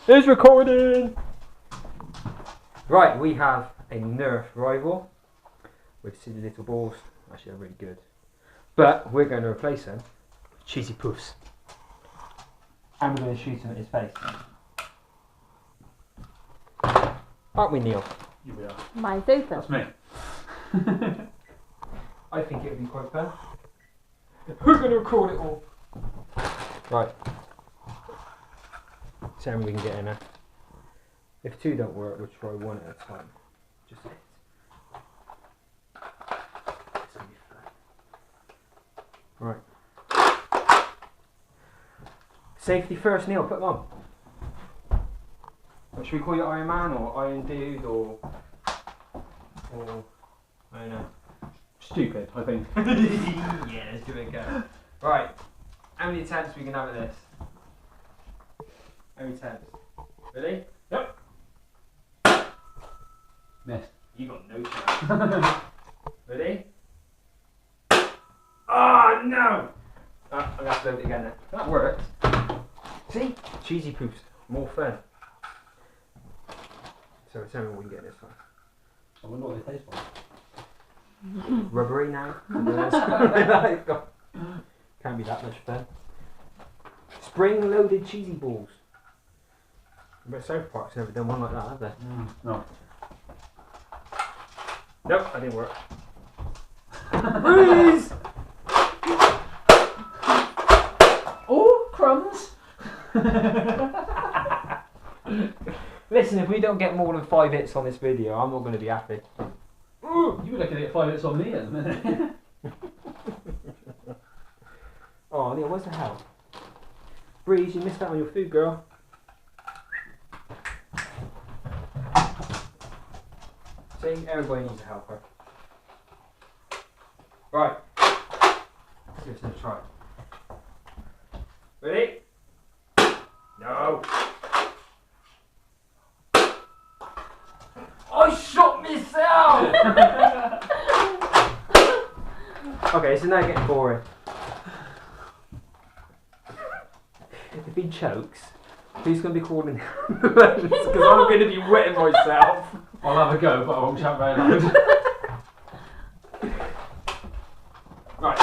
It's recording! Right, we have a Nerf rival with silly little balls. Actually, they're really good. But we're going to replace them with cheesy poofs. And we're going to shoot him at his face. Aren't we, Neil? Here we are. Mine's open. That's me. I think it would be quite fun. We're going to record it all. Right. See how many we can get in there. If two don't work, we'll try one at a time. Just it. It's going to be fun. Right. Safety first, Neil. Put them on. What, should we call you Iron Man or Iron Dude or I don't know. Stupid, I think. Yeah, let's do it again. Right. How many attempts we can have at this? How many attempts? Ready? Yep. Missed. You got no chance. Ready? Oh no! I'm gonna have to load it again then. That worked. See? Cheesy poofs. More fun. So tell me what we can get this time. I wonder what they taste like. Rubbery now. Can't be that much fun. Spring loaded cheesy balls. But South Park's never done one like that, have they? No. Nope, that didn't work. Freeze! Oh, crumbs! Listen, if we don't get more than 5 hits on this video, I'm not going to be happy. Ooh, you were looking to get 5 hits on me at the minute. Oh, Neil, what the hell? Breeze, you missed out on your food, girl. See, everybody needs a helper. Right. Let's give this a try. Ready? No. I shot myself! Okay, so now getting boring. If he chokes, who's going to be calling ambulance? Because I'm going to be wetting myself. I'll have a go, but I won't shout very loud. Right.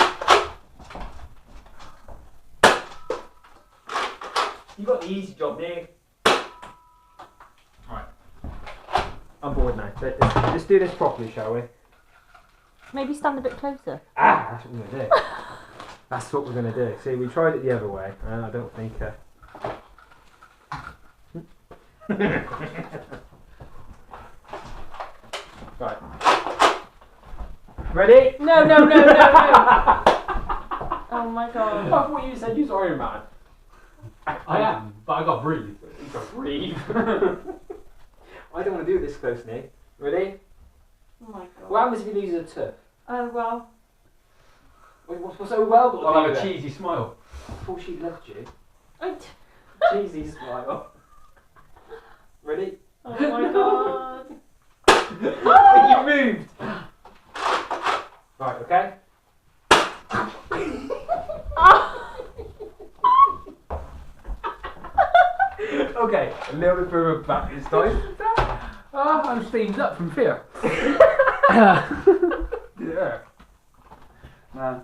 You got the easy job, Nick. Right. I'm bored now. Let's do this properly, shall we? Maybe stand a bit closer. Ah, that's what we're going to do. That's what we're going to do. See, we tried it the other way, and I don't think... Right. Ready? No. Oh my god. I thought you said you was Iron Man. I am, but I got breathe. You got breathe. I don't want to do this close, Nick. Ready? Oh my god. What happens if you lose a tooth? Oh well. What's so well got to I'll do have a with it? cheesy smile. I thought she loved you. Oh Cheesy smile. Ready? my god. You moved! Right, okay? Okay, a little bit further back this time. I'm steamed up from fear. Yeah. Man.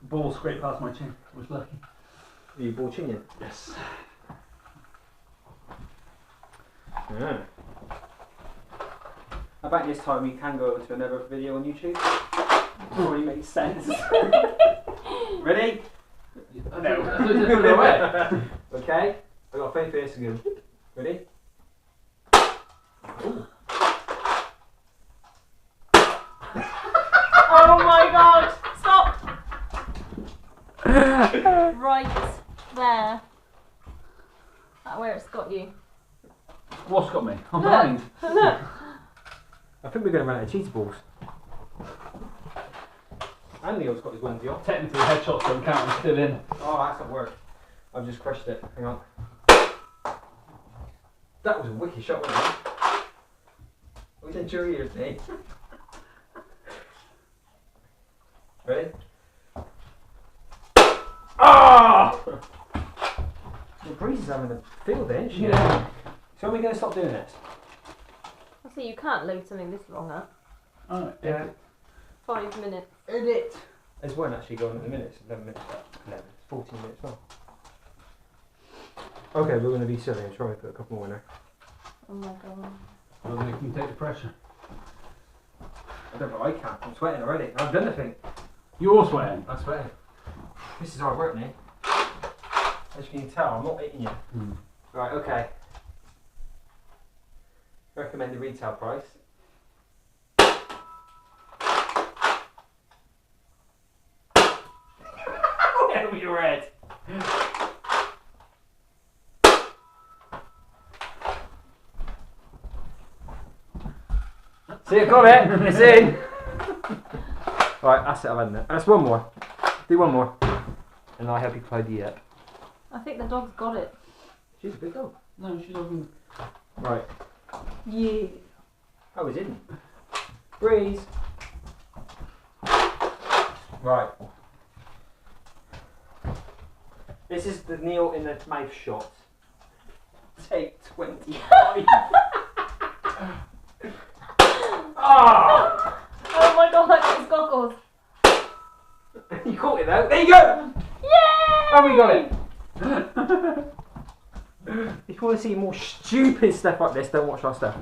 Ball scraped past my chin. I was lucky. Are you ball chinging? Yes. Yeah. I bet this time we can go to another video on YouTube. Probably makes sense. Ready? No. No way. Okay, I got faith this again. Ready? Ooh. Oh my god. Stop. Right there. That where it's got you. What's got me? I'm blind. Look. I think we're going to run out of cheese balls. And Neil's got his onesie off. Technically, headshots don't count. I'm still in. Oh, that's not worked. I've just crushed it. Hang on. That was a wicked shot, wasn't it? It was in your ears, Nate. Ready? Ah! Well, Breeze is having a field day, isn't she? Yeah. So when are we going to stop doing this? I see you can't load something this longer. Alright. Yeah. 5 minutes. Edit. There's one actually going at the minute. It's 11 minutes. 11. It's 14 minutes long. Okay, we're going to be silly and try and put a couple more in there. Oh my god. Well, then you can take the pressure. I don't know, I can't. I'm sweating already. I've done the thing. You're sweating. I'm sweating. This is hard work, mate. As you can tell, I'm not hitting you. Mm. Right, okay. Recommend the retail price. Over your head. See, I've got it. It's in. Right, that's it. I've had it. That's one more. Do one more, and I help you tidy up. I think the dog's got it. She's a big dog. No, she's talking. Right. Yeah. Oh, it's in. Breeze. Right. This is the Neil in the mouth shot. Take 25. Ah! Oh my god, it's goggles. You caught it though. There you go. Yay! Oh, we got it. If you want to see more stupid stuff like this, don't watch our stuff.